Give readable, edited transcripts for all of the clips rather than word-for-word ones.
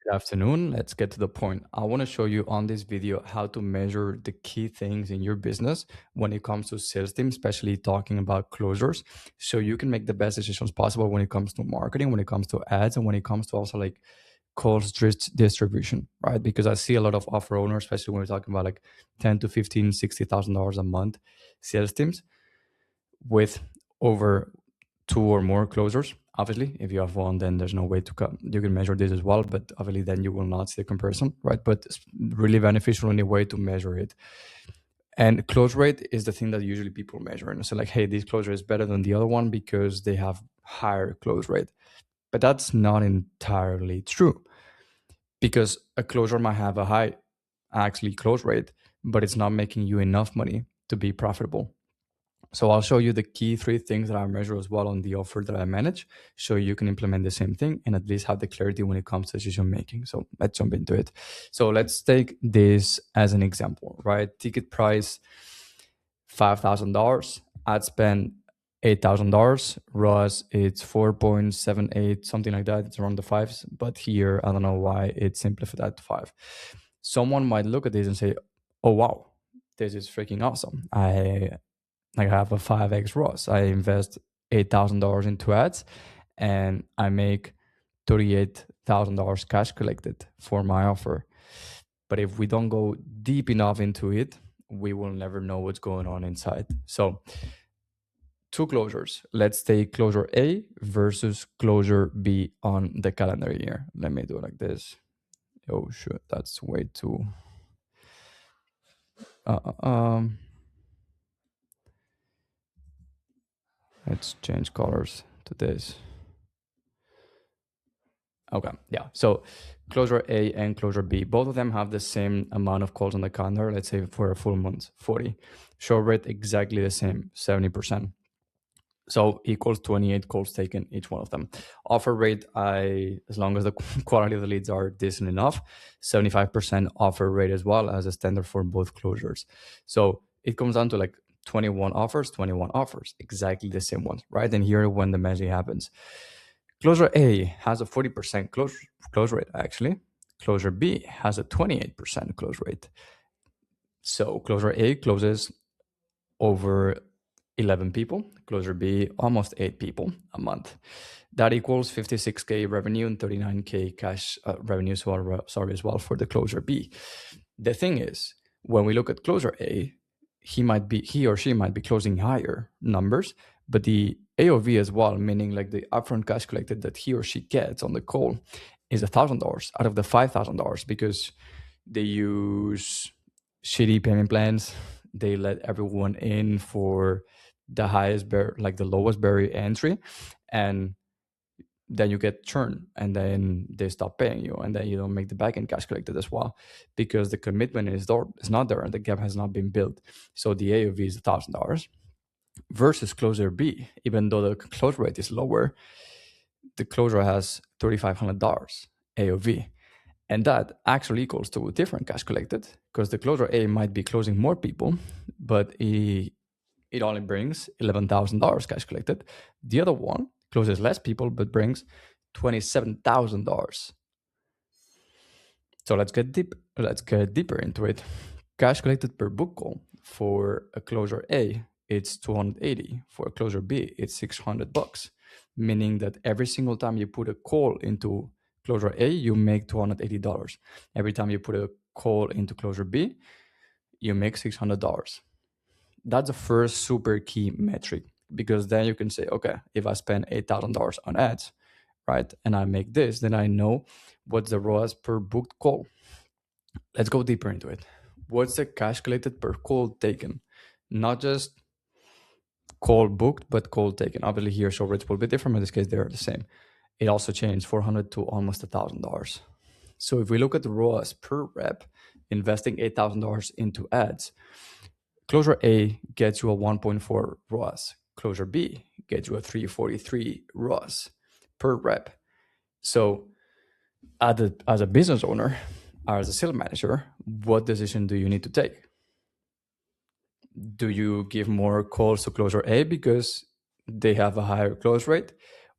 Good afternoon. Let's get to the point. I want to show you on this video how to measure the key things in your business when it comes to sales team, especially talking about closures, so you can make the best decisions possible when it comes to marketing, when it comes to ads, and when it comes to also like calls distribution, right? Because I see a lot of offer owners, especially when we're talking about like 10 to 15, $60,000 a month sales teams with over two or more closers. Obviously, if you have one, then there's no way to come. You can measure this as well, but obviously then you will not see the comparison, right? But it's really beneficial in a way to measure it. And close rate is the thing that usually people measure. And so like, hey, this close rate is better than the other one because they have higher close rate. But that's not entirely true, because a closer might have a high actually close rate, but it's not making you enough money to be profitable. So I'll show you the key three things that I measure as well on the offer that I manage, so you can implement the same thing and at least have the clarity when it comes to decision making. So let's jump into it. So let's take this as an example, right? Ticket price $5,000, ad spend $8,000, ROAS it's 4.78, something like that. It's around the fives, but here I don't know why it's simplified that to five. Someone might look at this and say, "Oh wow, this is freaking awesome. I have a 5x ROAS. I invest $8,000 into ads and I make $38,000 cash collected for my offer." But if we don't go deep enough into it, we will never know what's going on inside. So, two closures. Let's take closure A versus closure B on the calendar year. Let me do it like this. Oh, shoot, that's way too. Let's change colors to this. Okay, yeah. So closure A and closure B, both of them have the same amount of calls on the calendar. Let's say for a full month, 40. Show rate exactly the same, 70%. So equals 28 calls taken, each one of them. Offer rate, as long as the quality of the leads are decent enough, 75% offer rate as well as a standard for both closures. So it comes down to like 21 offers, exactly the same ones, right? And here when the magic happens. Closure A has a 40% close rate, actually. Closure B has a 28% close rate. So closure A closes over 11 people, closure B almost 8 people a month. That equals 56K revenue and 39K cash revenue as well for the closure B. The thing is, when we look at closure A, he or she might be closing higher numbers, but the AOV as well, meaning like the upfront cash collected that he or she gets on the call, is $1,000 out of the $5,000, because they use shitty payment plans. They let everyone in for the highest like the lowest barrier entry, and then you get churn, and then they stop paying you, and then you don't make the backend cash collected as well, because the commitment is not there, and the gap has not been built. So the AOV is $1,000 versus closure B. Even though the close rate is lower, the closure has $3,500 AOV. And that actually equals to a different cash collected, because the closer A might be closing more people, but it only brings $11,000 cash collected. The other one closes less people, but brings $27,000. So let's get deeper into it. Cash collected per book call for a closer A, it's 280. For a closer B, it's $600, meaning that every single time you put a call into closure A, you make $280. Every time you put a call into closure B, you make $600. That's the first super key metric, because then you can say, okay, if I spend $8,000 on ads, right, and I make this, then I know what's the ROAS per booked call. Let's go deeper into it. What's the cash collected per call taken? Not just call booked, but call taken. Obviously here show rates will be different, but in this case they're the same. It also changed $400 to almost $1,000. So if we look at the ROAS per rep, investing $8,000 into ads, closure A gets you a 1.4 ROAS. Closure B gets you a 343 ROAS per rep. So as a business owner, or as a sales manager, what decision do you need to take? Do you give more calls to closure A because they have a higher close rate?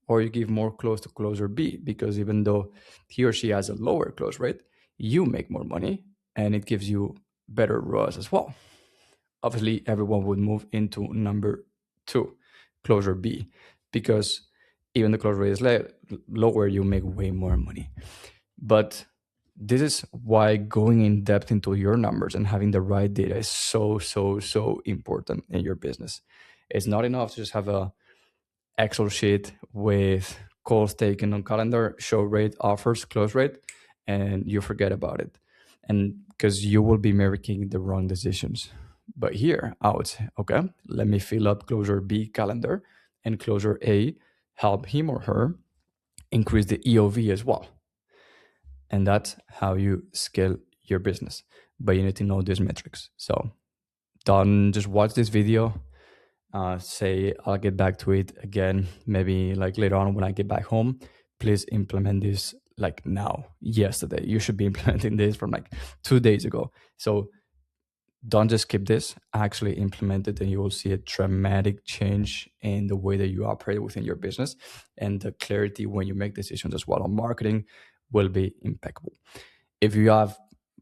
or you give more close to closer B, because even though he or she has a lower close rate, you make more money and it gives you better ROAS as well. Obviously, everyone would move into number 2, closer B, because even the close rate is lower, you make way more money. But this is why going in depth into your numbers and having the right data is so important in your business. It's not enough to just have a Excel sheet with calls taken on calendar, show rate, offers, close rate, and you forget about it. And because you will be making the wrong decisions. But here I would say, okay, let me fill up closer B calendar, and closer A help him or her increase the EOV as well. And that's how you scale your business. But you need to know these metrics. So don't just watch this video, say I'll get back to it again, maybe like later on when I get back home. Please implement this like now, yesterday. You should be implementing this from like 2 days ago. So don't just skip this, actually implement it, and you will see a dramatic change in the way that you operate within your business, and the clarity when you make decisions as well on marketing will be impeccable. If you have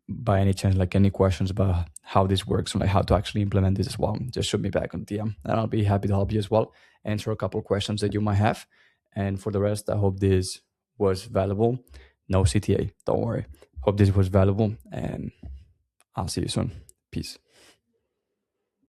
by any chance like any questions about how this works and like how to actually implement this as well, just shoot me back on DM and I'll be happy to help you as well, answer a couple of questions that you might have. And for the rest, I hope this was valuable. No CTA, don't worry. Hope this was valuable, and I'll see you soon. Peace.